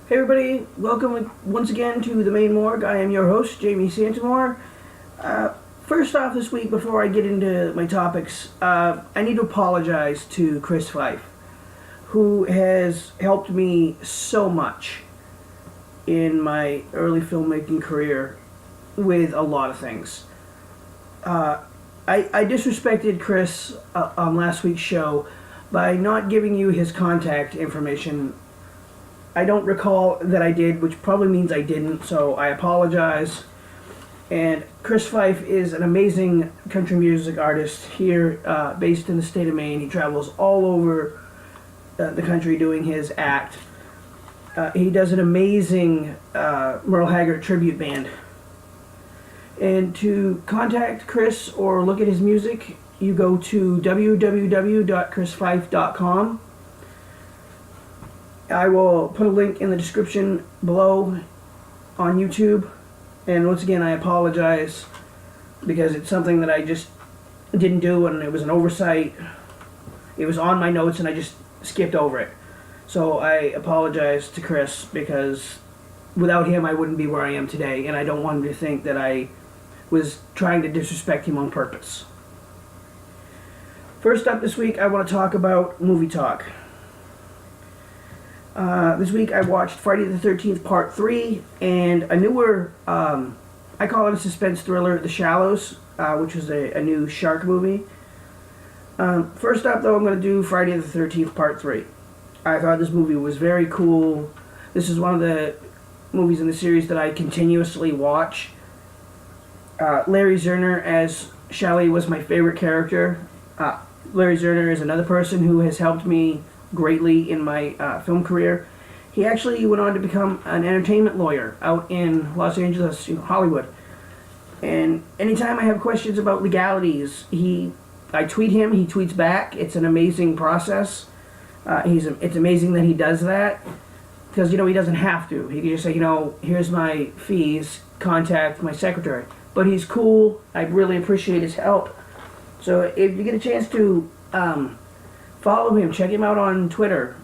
Hey everybody, welcome once again to the Maine Morgue. I am your host, Jamie Santamore. First off this week, before I get into my topics, I need to apologize to Chris Fife, who has helped me so much in my early filmmaking career with a lot of things. I disrespected Chris on last week's show by not giving you his contact information. I don't recall that I did, which probably means I didn't, so I apologize. And Chris Fife is an amazing country music artist here, based in the state of Maine. He travels all over the country doing his act. He does an amazing Merle Haggard tribute band. And to contact Chris or look at his music, you go to www.chrisfife.com. I will put a link in the description below on YouTube. And once again, I apologize because it's something that I just didn't do and it was an oversight. It was on my notes and I just skipped over it. So I apologize to Chris because without him I wouldn't be where I am today, and I don't want him to think that I was trying to disrespect him on purpose. First up this week, I want to talk about movie talk. This week I watched Friday the 13th Part 3 and a newer, I call it a suspense thriller, The Shallows, which was a new shark movie. First up though, I'm going to do Friday the 13th Part 3. I thought this movie was very cool. This is one of the movies in the series that I continuously watch. Larry Zerner as Shelley was my favorite character. Larry Zerner is another person who has helped me greatly in my film career. He actually went on to become an entertainment lawyer out in Los Angeles, Hollywood. And anytime I have questions about legalities, I tweet him, he tweets back. It's an amazing process. It's amazing that he does that because, he doesn't have to. He can just say, here's my fees, contact my secretary. But he's cool. I really appreciate his help. So if you get a chance to follow him, check him out on Twitter.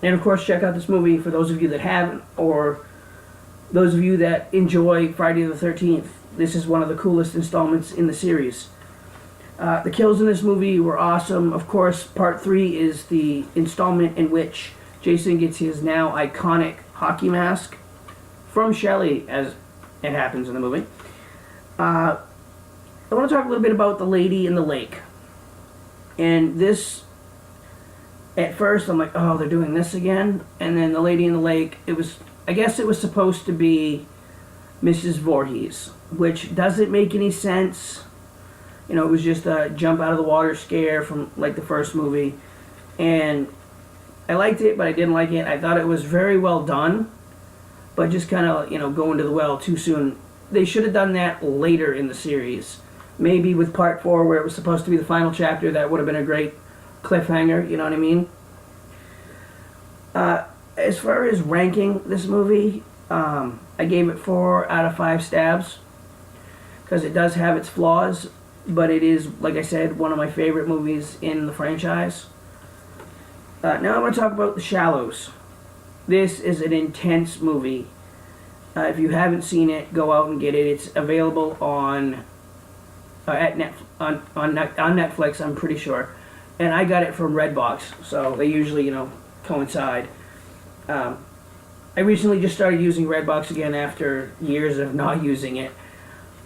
And of course, check out this movie for those of you that haven't, or those of you that enjoy Friday the 13th. This is one of the coolest installments in the series. The kills in this movie were awesome. Of course, Part 3 is the installment in which Jason gets his now iconic hockey mask from Shelley, as it happens in the movie. I want to talk a little bit about The Lady in the Lake. And this, at first, I'm like, oh, they're doing this again? And then The Lady in the Lake, I guess it was supposed to be Mrs. Voorhees, which doesn't make any sense. It was just a jump out of the water scare from, the first movie. And I liked it, but I didn't like it. I thought it was very well done, but just kind of, going to the well too soon. They should have done that later in the series. Maybe with Part 4, where it was supposed to be the final chapter, that would have been a great cliffhanger, you know what I mean? As far as ranking this movie, I gave it 4 out of 5 stabs, because it does have its flaws, but it is, like I said, one of my favorite movies in the franchise. Now I'm going to talk about The Shallows. This is an intense movie. If you haven't seen it, go out and get it. It's available on Netflix, I'm pretty sure. And I got it from Redbox, so they usually, coincide. I recently just started using Redbox again after years of not using it.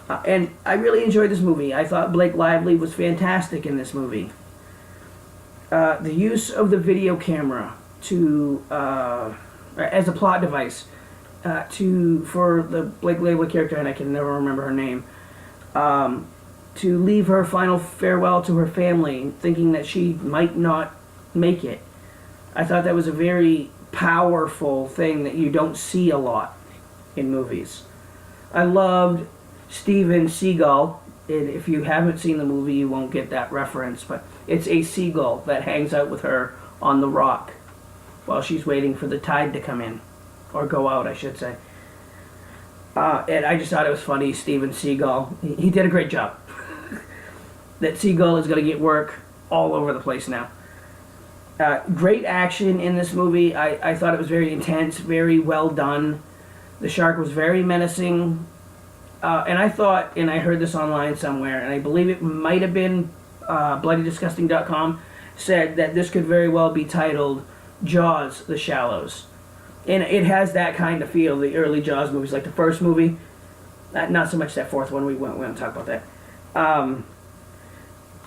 And I really enjoyed this movie. I thought Blake Lively was fantastic in this movie. The use of the video camera as a plot device for the Blake Lively character, and I can never remember her name, to leave her final farewell to her family, thinking that she might not make it. I thought that was a very powerful thing that you don't see a lot in movies. I loved Steven Seagal. And if you haven't seen the movie, you won't get that reference, but it's a seagull that hangs out with her on the rock while she's waiting for the tide to come in, or go out, I should say. And I just thought it was funny, Steven Seagal. He did a great job. That seagull is going to get work all over the place now. Great action in this movie. I thought it was very intense, very well done. The shark was very menacing. And I thought, and I heard this online somewhere, and I believe it might have been bloodydisgusting.com, said that this could very well be titled Jaws: The Shallows. And it has that kind of feel, the early Jaws movies, like the first movie. Not so much that fourth one, we won't talk about that.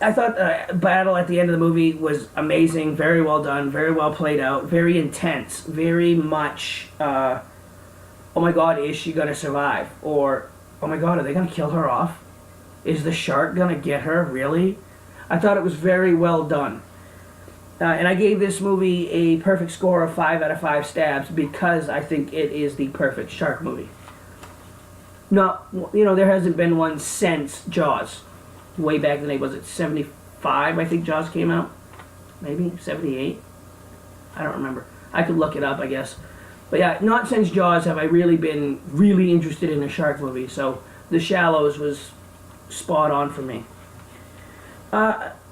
I thought the battle at the end of the movie was amazing, very well done, very well played out, very intense, very much, oh my god, is she going to survive? Or, oh my god, are they going to kill her off? Is the shark going to get her, really? I thought it was very well done. And I gave this movie a perfect score of 5 out of 5 stabs because I think it is the perfect shark movie. No, there hasn't been one since Jaws. Way back in the day, was it 75, I think Jaws came out? Maybe? 78? I don't remember. I could look it up, I guess. But yeah, not since Jaws have I really been really interested in a shark movie, so The Shallows was spot on for me.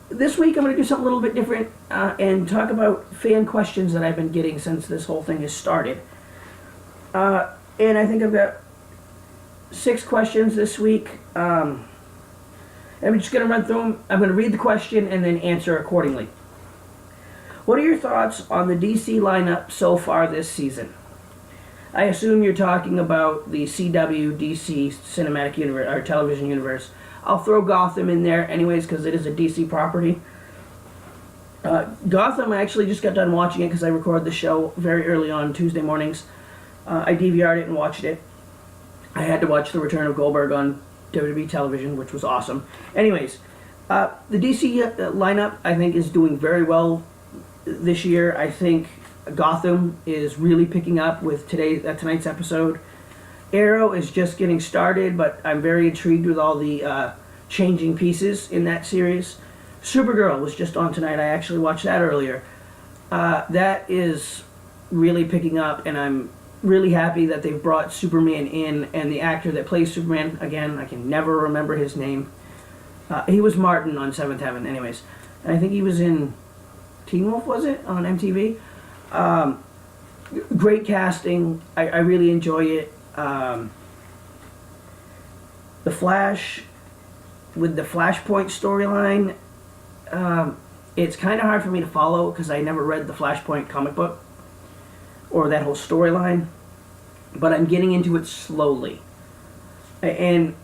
This week I'm going to do something a little bit different and talk about fan questions that I've been getting since this whole thing has started. And I think I've got 6 questions this week. I'm just going to run through them. I'm going to read the question and then answer accordingly. What are your thoughts on the DC lineup so far this season? I assume you're talking about the CW DC cinematic universe, or television universe. I'll throw Gotham in there anyways because it is a DC property. Gotham, I actually just got done watching it because I record the show very early on Tuesday mornings. I DVR'd it and watched it. I had to watch The Return of Goldberg on WWE television, which was awesome. Anyways, the DC lineup, I think, is doing very well this year. I think Gotham is really picking up with tonight's episode. Arrow is just getting started, but I'm very intrigued with all the changing pieces in that series. Supergirl was just on tonight. I actually watched that earlier. That is really picking up, and I'm really happy that they've brought Superman in, and the actor that plays Superman, again, I can never remember his name. He was Martin on Seventh Heaven, anyways. And I think he was in Teen Wolf, was it, on MTV? Great casting. I really enjoy it. The Flash, with the Flashpoint storyline, it's kind of hard for me to follow because I never read the Flashpoint comic book or that whole storyline, but I'm getting into it slowly. And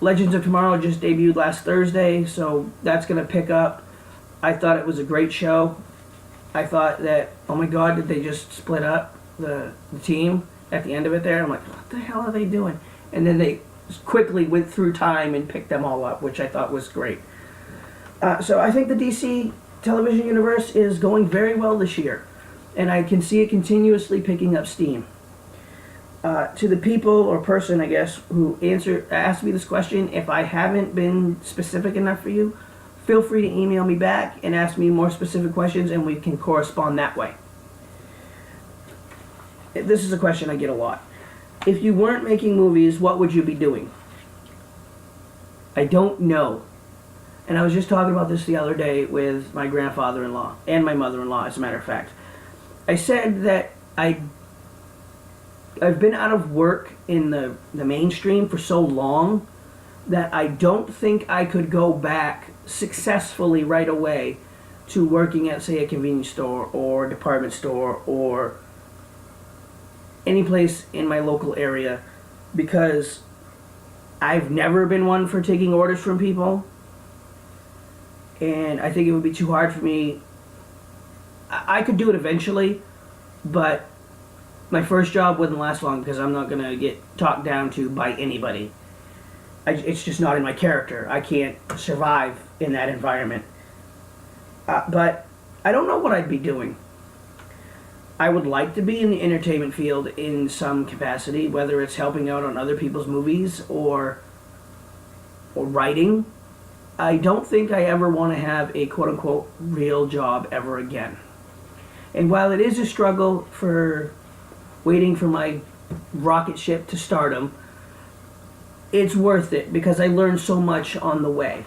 Legends of Tomorrow just debuted last Thursday, so that's going to pick up. I thought it was a great show. I thought that, oh my god, did they just split up the team at the end of it there? I'm like, what the hell are they doing? And then they quickly went through time and picked them all up, which I thought was great. So I think the DC television universe is going very well this year, and I can see it continuously picking up steam. To the people or person, I guess, who asked me this question, if I haven't been specific enough for you, feel free to email me back and ask me more specific questions, and we can correspond that way. This is a question I get a lot. If you weren't making movies, what would you be doing? I don't know. And I was just talking about this the other day with my grandfather-in-law and my mother-in-law, as a matter of fact. I said that I've been out of work in the mainstream for so long that I don't think I could go back successfully right away to working at, say, a convenience store or department store or any place in my local area, because I've never been one for taking orders from people, and I think it would be too hard for me. I could do it eventually, but my first job wouldn't last long because I'm not going to get talked down to by anybody. It's just not in my character. I can't survive in that environment. But I don't know what I'd be doing. I would like to be in the entertainment field in some capacity, whether it's helping out on other people's movies or writing. I don't think I ever want to have a quote-unquote real job ever again. And while it is a struggle for waiting for my rocket ship to stardom, it's worth it because I learned so much on the way.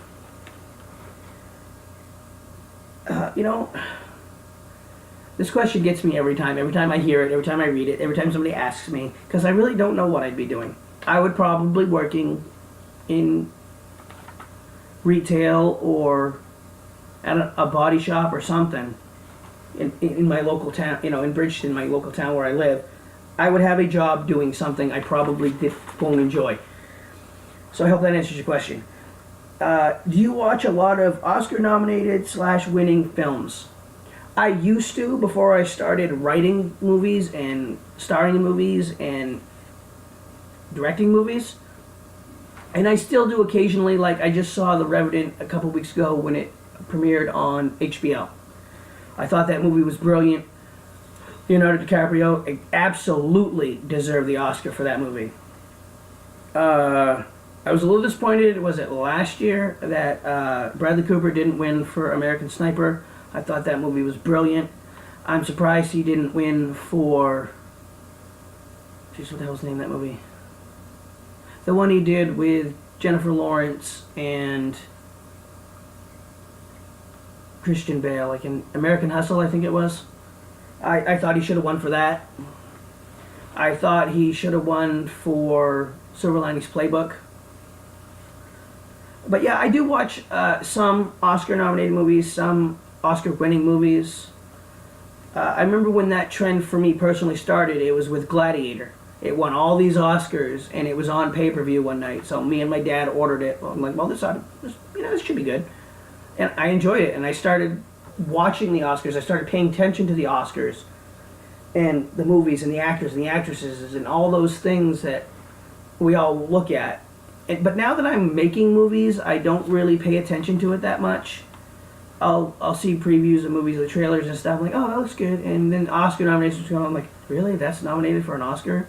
This question gets me every time. Every time I hear it, every time I read it, every time somebody asks me, because I really don't know what I'd be doing. I would probably working in retail or at a body shop or something in my local town, in Bridgeton, my local town where I live. I would have a job doing something I probably won't enjoy. So I hope that answers your question. Do you watch a lot of Oscar-nominated / winning films? I used to before I started writing movies and starring in movies and directing movies. And I still do occasionally. Like, I just saw The Revenant a couple weeks ago when it premiered on HBO. I thought that movie was brilliant. Leonardo DiCaprio absolutely deserved the Oscar for that movie. I was a little disappointed, was it last year, that Bradley Cooper didn't win for American Sniper. I thought that movie was brilliant. I'm surprised he didn't win for... Jeez, what the hell's the name of that movie? The one he did with Jennifer Lawrence and Christian Bale, like in American Hustle, I think it was. I thought he should have won for that. I thought he should have won for Silver Linings Playbook. But yeah, I do watch some Oscar-nominated movies, some Oscar-winning movies. I remember when that trend for me personally started, it was with Gladiator. It won all these Oscars, and it was on pay-per-view one night. So me and my dad ordered it. I'm like, well, this should be good. And I enjoyed it, and I started watching the Oscars. I started paying attention to the Oscars and the movies and the actors and the actresses and all those things that we all look at. But now that I'm making movies, I don't really pay attention to it that much. I'll see previews of movies, the trailers and stuff. I'm like, oh, that looks good. And then Oscar nominations come. I'm like, really? That's nominated for an Oscar?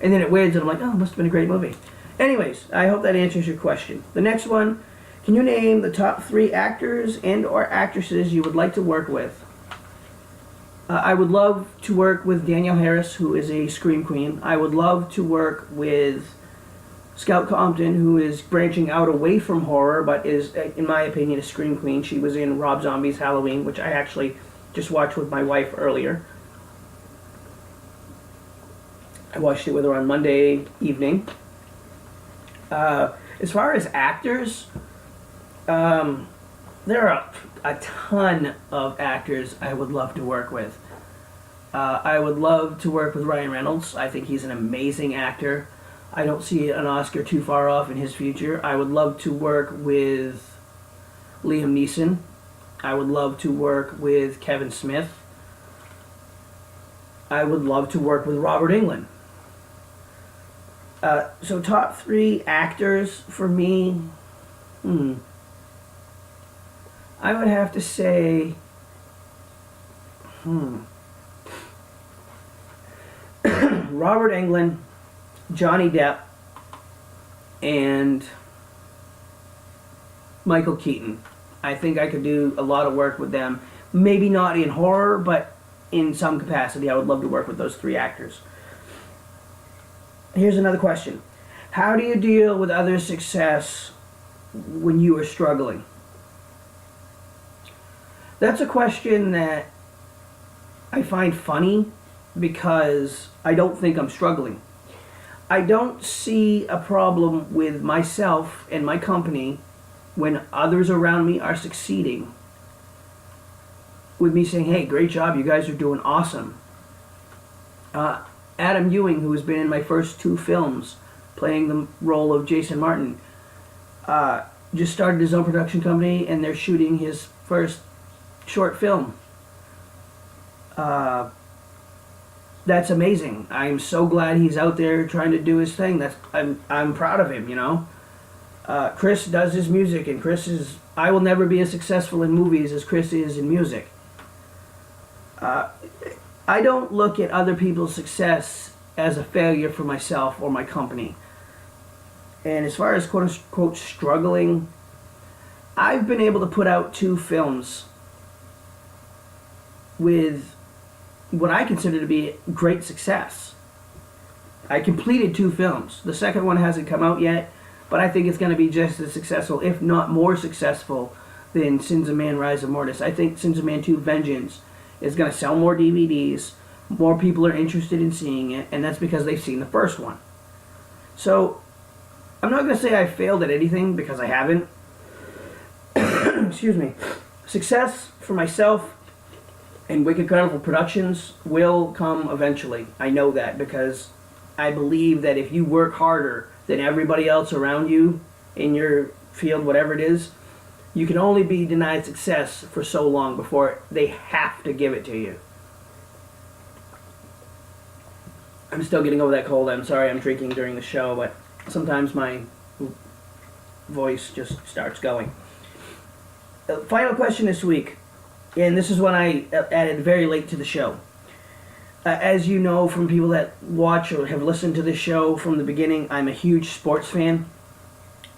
And then it wins, and I'm like, oh, it must have been a great movie. Anyways, I hope that answers your question. The next one, can you name the top 3 actors and or actresses you would like to work with? I would love to work with Danielle Harris, who is a scream queen. I would love to work with Scout Compton, who is branching out away from horror, but is, in my opinion, a scream queen. She was in Rob Zombie's Halloween, which I actually just watched with my wife earlier. I watched it with her on Monday evening. As far as actors, there are a ton of actors I would love to work with. I would love to work with Ryan Reynolds. I think he's an amazing actor. I don't see an Oscar too far off in his future. I would love to work with Liam Neeson. I would love to work with Kevin Smith. I would love to work with Robert Englund. So top 3 actors for me, I would have to say, Robert Englund, Johnny Depp, and Michael Keaton. I think I could do a lot of work with them. Maybe not in horror, but in some capacity I would love to work with those 3 actors. Here's another question. How do you deal with others' success when you are struggling? That's a question that I find funny because I don't think I'm struggling. I don't see a problem with myself and my company when others around me are succeeding. With me saying, hey, great job, you guys are doing awesome. Adam Ewing, who has been in my first 2 films, playing the role of Jason Martin, just started his own production company, and they're shooting his first short film. That's amazing. I'm so glad he's out there trying to do his thing. I'm proud of him, you know. Chris does his music, and I will never be as successful in movies as Chris is in music. I don't look at other people's success as a failure for myself or my company. And as far as quote-unquote struggling, I've been able to put out 2 films with what I consider to be great success. I completed 2 films. The second one hasn't come out yet, but I think it's going to be just as successful, if not more successful, than Sins of Man, Rise of Mortis. I think Sins of Man 2, Vengeance It's going to sell more DVDs. More people are interested in seeing it, and that's because they've seen the first one. So, I'm not going to say I failed at anything, because I haven't. Excuse me. Success for myself and Wicked Carnival Productions will come eventually. I know that, because I believe that if you work harder than everybody else around you in your field, whatever it is, you can only be denied success for so long before they have to give it to you. I'm still getting over that cold. I'm sorry I'm drinking during the show, but sometimes my voice just starts going. The final question this week, and this is one I added very late to the show. As you know from people that watch or have listened to this show from the beginning, I'm a huge sports fan.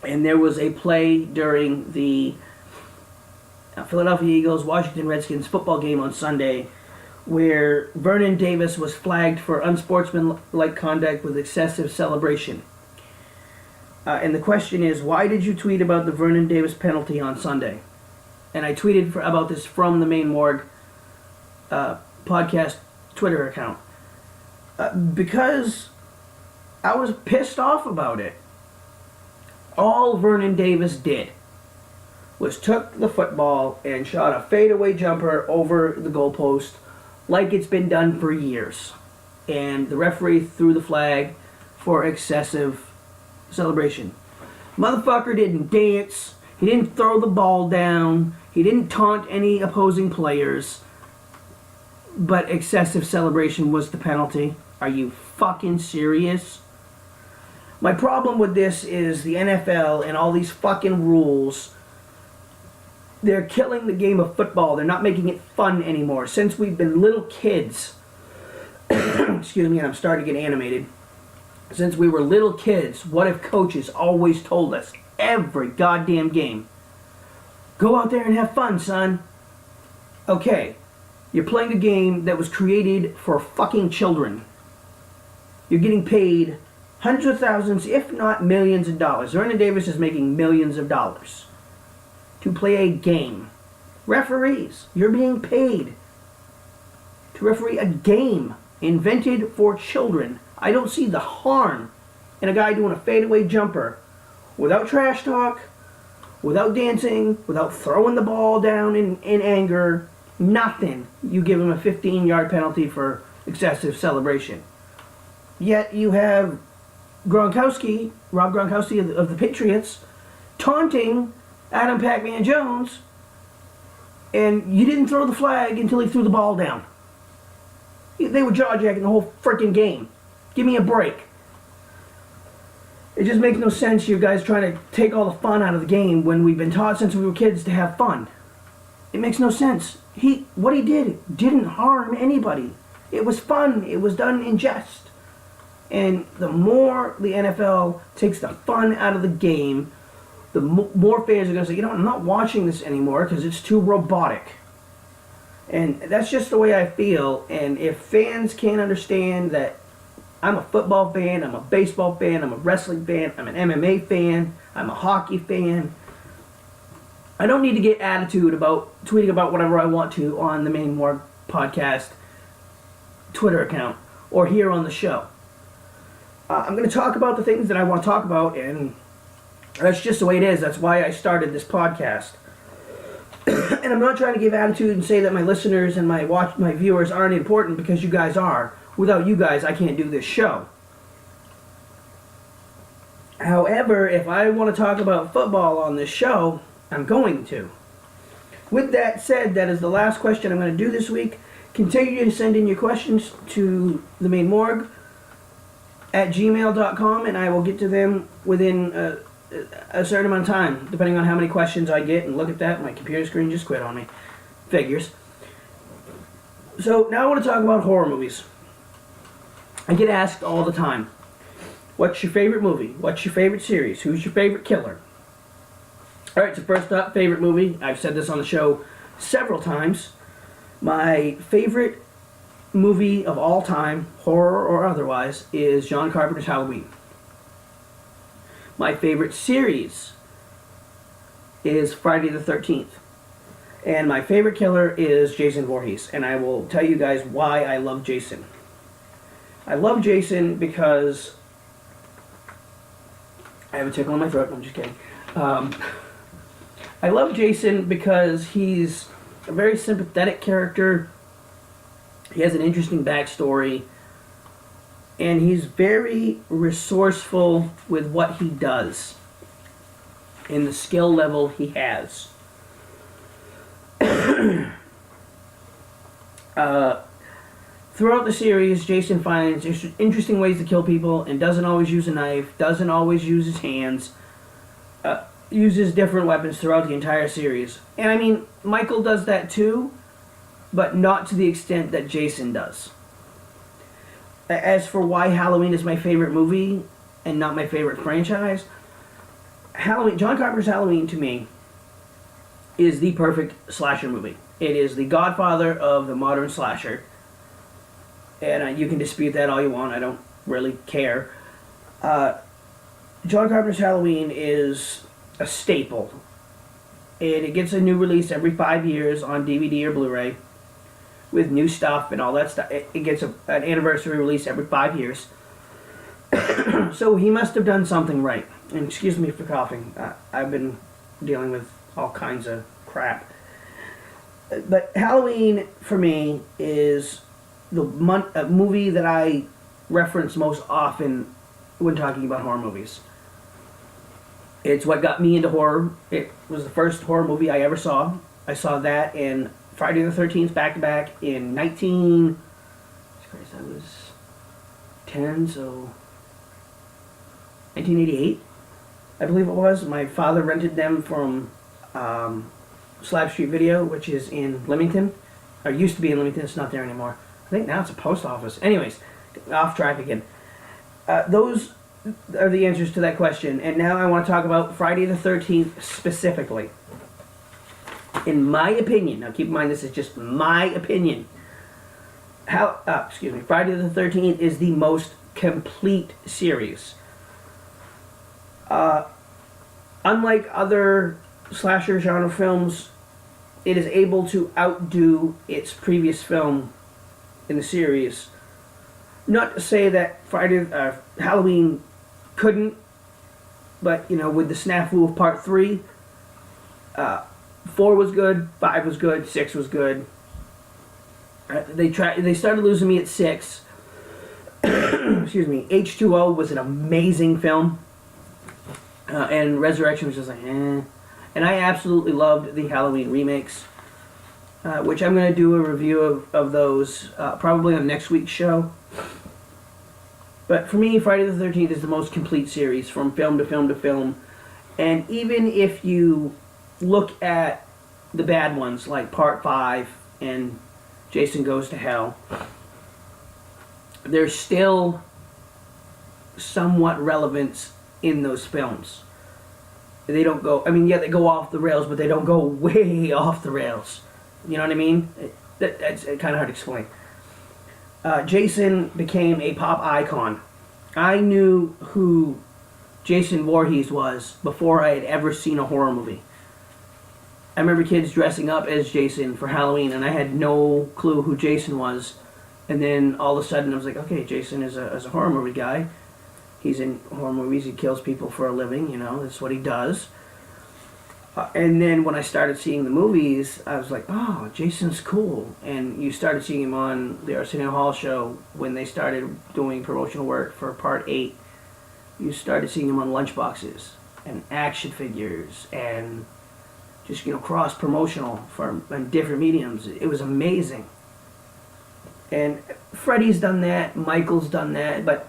And there was a play during the Philadelphia Eagles Washington Redskins football game on Sunday where Vernon Davis was flagged for unsportsmanlike conduct with excessive celebration. And the question is, why did you tweet about the Vernon Davis penalty on Sunday? And I tweeted about this from the Maine Morgue podcast Twitter account. Because I was pissed off about it. All Vernon Davis did was took the football and shot a fadeaway jumper over the goalpost like it's been done for years. And the referee threw the flag for excessive celebration. Motherfucker didn't dance. He didn't throw the ball down. He didn't taunt any opposing players. But excessive celebration was the penalty. Are you fucking serious? My problem with this is the NFL and all these fucking rules. They're killing the game of football. They're not making it fun anymore. Since we've been little kids, excuse me, and I'm starting to get animated. Since we were little kids, what if coaches always told us every goddamn game, go out there and have fun, son. Okay, you're playing a game that was created for fucking children. You're getting paid hundreds of thousands, if not millions of dollars. Vernon Davis is making millions of dollars to play a game. Referees, you're being paid to referee a game invented for children. I don't see the harm in a guy doing a fadeaway jumper without trash talk, without dancing, without throwing the ball down in anger. Nothing. You give him a 15-yard penalty for excessive celebration. Yet you have Rob Gronkowski of the Patriots, taunting Adam Pac-Man Jones, and you didn't throw the flag until he threw the ball down. They were jaw-jacking the whole freaking game. Give me a break. It just makes no sense you guys trying to take all the fun out of the game when we've been taught since we were kids to have fun. It makes no sense. What he did didn't harm anybody. It was fun. It was done in jest. And the more the NFL takes the fun out of the game, the more fans are going to say, you know, I'm not watching this anymore because it's too robotic. And that's just the way I feel. And if fans can't understand that I'm a football fan, I'm a baseball fan, I'm a wrestling fan, I'm an MMA fan, I'm a hockey fan, I don't need to get attitude about tweeting about whatever I want to on the Maine Morgue podcast Twitter account or here on the show. I'm going to talk about the things that I want to talk about, and that's just the way it is. That's why I started this podcast. And I'm not trying to give attitude and say that my listeners and my viewers aren't important, because you guys are. Without you guys, I can't do this show. However, if I want to talk about football on this show, I'm going to. With that said, that is the last question I'm going to do this week. Continue to send in your questions to the Maine Morgue at gmail.com, and I will get to them within a certain amount of time, depending on how many questions I get. And look at that, my computer screen just quit on me. Figures. So now I want to talk about horror movies. I get asked all the time, what's your favorite movie? What's your favorite series? Who's your favorite killer? Alright, so first up, favorite movie. I've said this on the show several times. My favorite movie of all time, horror or otherwise, is John Carpenter's Halloween. My favorite series is Friday the 13th. And my favorite killer is Jason Voorhees, and I will tell you guys why I love Jason. I love Jason because I have a tickle in my throat. I'm just kidding. I love Jason because he's a very sympathetic character. He has an interesting backstory, and he's very resourceful with what he does and the skill level he has. Throughout the series, Jason finds interesting ways to kill people and doesn't always use a knife, doesn't always use his hands, uses different weapons throughout the entire series. And I mean, Michael does that too, but not to the extent that Jason does. As for why Halloween is my favorite movie and not my favorite franchise, John Carpenter's Halloween to me is the perfect slasher movie. It is the godfather of the modern slasher. And you can dispute that all you want. I don't really care. John Carpenter's Halloween is a staple. And it gets a new release every 5 years on DVD or Blu-ray with new stuff and all that stuff. It gets an anniversary release every 5 years. So he must have done something right. And excuse me for coughing. I've been dealing with all kinds of crap. But Halloween, for me, is the movie that I reference most often when talking about horror movies. It's what got me into horror. It was the first horror movie I ever saw. I saw that in Friday the 13th back-to-back in I was 10, so 1988, I believe it was. My father rented them from Slab Street Video, which is in Leamington. Or used to be in Leamington, it's not there anymore. I think now it's a post office. Anyways, off track again. Those are the answers to that question. And now I want to talk about Friday the 13th specifically. In my opinion, now keep in mind this is just my opinion, Friday the 13th is the most complete series. Unlike other slasher genre films, it is able to outdo its previous film in the series. Not to say that Halloween couldn't, but with the snafu of Part 3, 4 was good, 5 was good, 6 was good. They started losing me at 6. Excuse me. H2O was an amazing film, and Resurrection was just like, eh. And I absolutely loved the Halloween remakes, which I'm going to do a review of those probably on next week's show. But for me, Friday the 13th is the most complete series from film to film to film. And even if you look at the bad ones like Part 5 and Jason Goes to Hell, there's still somewhat relevance in those films. They don't go, they go off the rails, but they don't go way off the rails. You know what I mean? That's kind of hard to explain. Jason became a pop icon. I knew who Jason Voorhees was before I had ever seen a horror movie. I remember kids dressing up as Jason for Halloween, and I had no clue who Jason was. And then all of a sudden I was like, okay, Jason is a horror movie guy. He's in horror movies, he kills people for a living, that's what he does. And then when I started seeing the movies, I was like, oh, Jason's cool. And you started seeing him on the Arsenio Hall show when they started doing promotional work for Part 8. You started seeing him on lunchboxes and action figures and just, cross-promotional on different mediums. It was amazing. And Freddy's done that, Michael's done that, but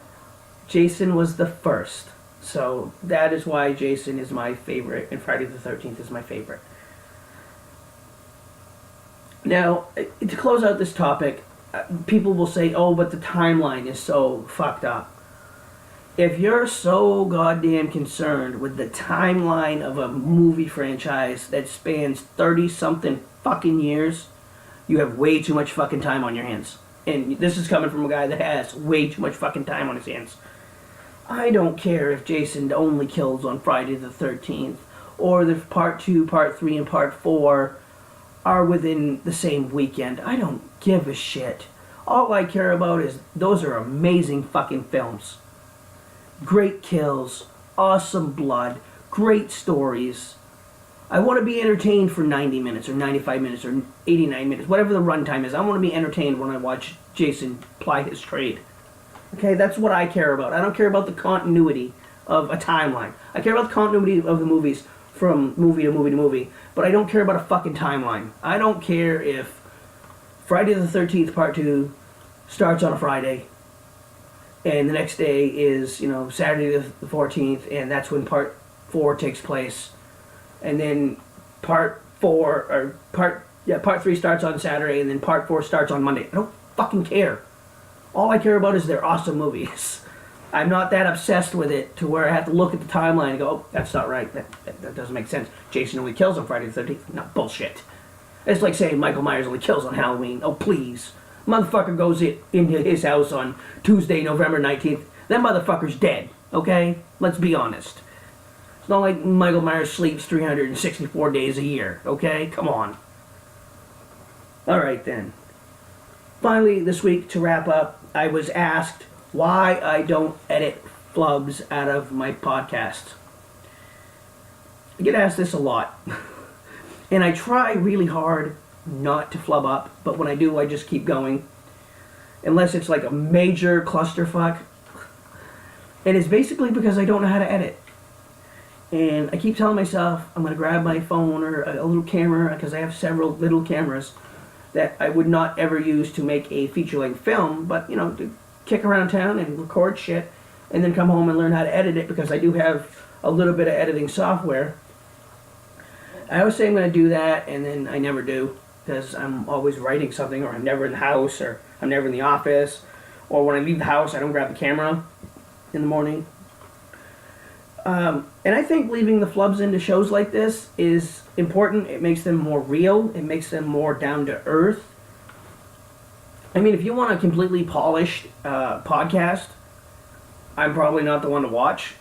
Jason was the first. So that is why Jason is my favorite and Friday the 13th is my favorite. Now, to close out this topic, people will say, oh, but the timeline is so fucked up. If you're so goddamn concerned with the timeline of a movie franchise that spans 30-something fucking years, you have way too much fucking time on your hands. And this is coming from a guy that has way too much fucking time on his hands. I don't care if Jason only kills on Friday the 13th, or the Part 2, Part 3, and Part 4 are within the same weekend. I don't give a shit. All I care about is those are amazing fucking films. Great kills, awesome blood, great stories. I want to be entertained for 90 minutes or 95 minutes or 89 minutes, whatever the runtime is. I want to be entertained when I watch Jason ply his trade. Okay, that's what I care about. I don't care about the continuity of a timeline. I care about the continuity of the movies from movie to movie to movie, but I don't care about a fucking timeline. I don't care if Friday the 13th Part 2 starts on a Friday and the next day is, Saturday the 14th, and that's when Part 4 takes place. And then Part 3 starts on Saturday, and then Part 4 starts on Monday. I don't fucking care. All I care about is they're awesome movies. I'm not that obsessed with it to where I have to look at the timeline and go, oh, that's not right. That doesn't make sense. Jason only kills on Friday the 13th. No, bullshit. It's like saying Michael Myers only kills on Halloween. Oh, please. Motherfucker goes into his house on Tuesday, November 19th. That motherfucker's dead, okay? Let's be honest. It's not like Michael Myers sleeps 364 days a year, okay? Come on. Alright then. Finally, this week, to wrap up, I was asked why I don't edit flubs out of my podcast. I get asked this a lot. And I try really hard not to flub up, but when I do, I just keep going. Unless it's like a major clusterfuck. And it's basically because I don't know how to edit. And I keep telling myself I'm going to grab my phone or a little camera, because I have several little cameras that I would not ever use to make a feature-length film, but, to kick around town and record shit, and then come home and learn how to edit it, because I do have a little bit of editing software. I always say I'm going to do that, and then I never do, because I'm always writing something, or I'm never in the house, or I'm never in the office, or when I leave the house, I don't grab the camera in the morning. And I think leaving the flubs into shows like this is important. It makes them more real. It makes them more down to earth. I mean, if you want a completely polished podcast, I'm probably not the one to watch.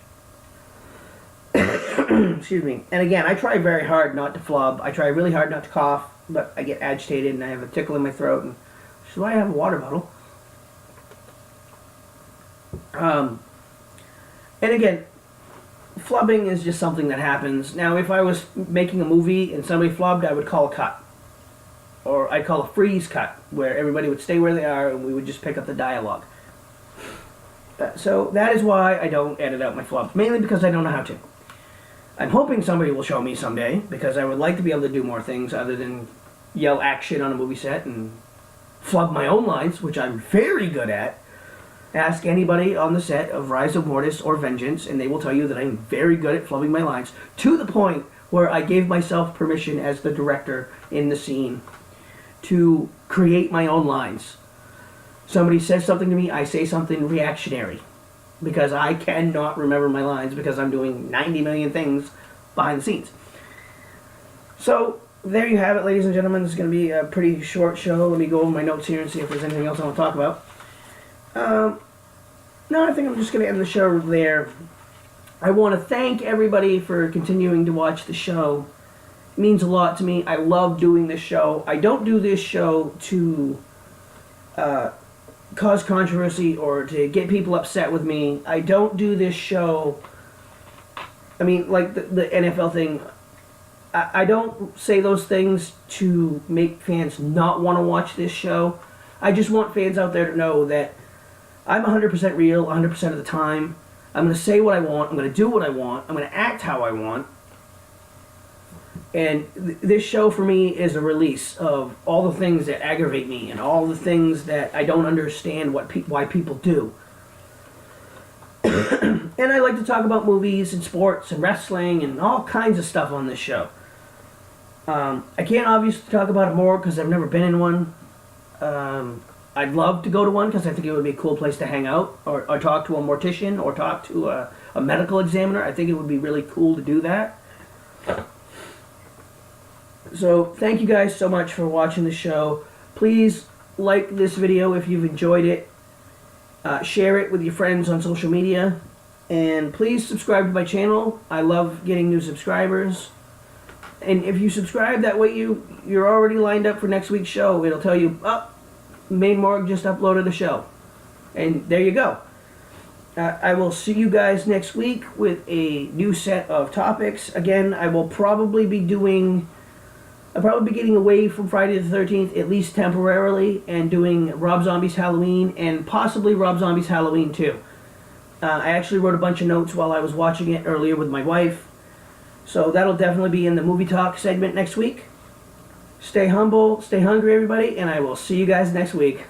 Excuse me. And again, I try very hard not to flub. I try really hard not to cough, but I get agitated and I have a tickle in my throat. And which is why I have a water bottle. And again, flubbing is just something that happens. Now, if I was making a movie and somebody flubbed, I would call a cut. Or I'd call a freeze cut, where everybody would stay where they are and we would just pick up the dialogue. So that is why I don't edit out my flubs. Mainly because I don't know how to. I'm hoping somebody will show me someday, because I would like to be able to do more things other than yell action on a movie set and flub my own lines, which I'm very good at. Ask anybody on the set of Rise of Mortis or Vengeance, and they will tell you that I'm very good at flubbing my lines, to the point where I gave myself permission as the director in the scene to create my own lines. Somebody says something to me, I say something reactionary, because I cannot remember my lines because I'm doing 90 million things behind the scenes. So, there you have it, ladies and gentlemen. This is going to be a pretty short show. Let me go over my notes here and see if there's anything else I want to talk about. No, I think I'm just going to end the show there. I want to thank everybody for continuing to watch the show. It means a lot to me. I love doing this show. I don't do this show to cause controversy or to get people upset with me. I don't do this show... I mean, like the NFL thing, I don't say those things to make fans not want to watch this show. I just want fans out there to know that I'm 100% real 100% of the time. I'm going to say what I want. I'm going to do what I want. I'm going to act how I want. And this show for me is a release of all the things that aggravate me and all the things that I don't understand why people do. And I like to talk about movies and sports and wrestling and all kinds of stuff on this show. I can't obviously talk about a morgue because I've never been in one. I'd love to go to one because I think it would be a cool place to hang out or talk to a mortician or talk to a medical examiner. I think it would be really cool to do that. So thank you guys so much for watching the show. Please like this video if you've enjoyed it. Share it with your friends on social media. And please subscribe to my channel. I love getting new subscribers. And if you subscribe, that way you're already lined up for next week's show. It'll tell you, oh, Maine Morgue just uploaded a show. And there you go. I will see you guys next week with a new set of topics. Again, I will probably be doing... I'll probably be getting away from Friday the 13th, at least temporarily, and doing Rob Zombie's Halloween, and possibly Rob Zombie's Halloween 2. I actually wrote a bunch of notes while I was watching it earlier with my wife. So that'll definitely be in the movie talk segment next week. Stay humble, stay hungry, everybody, and I will see you guys next week.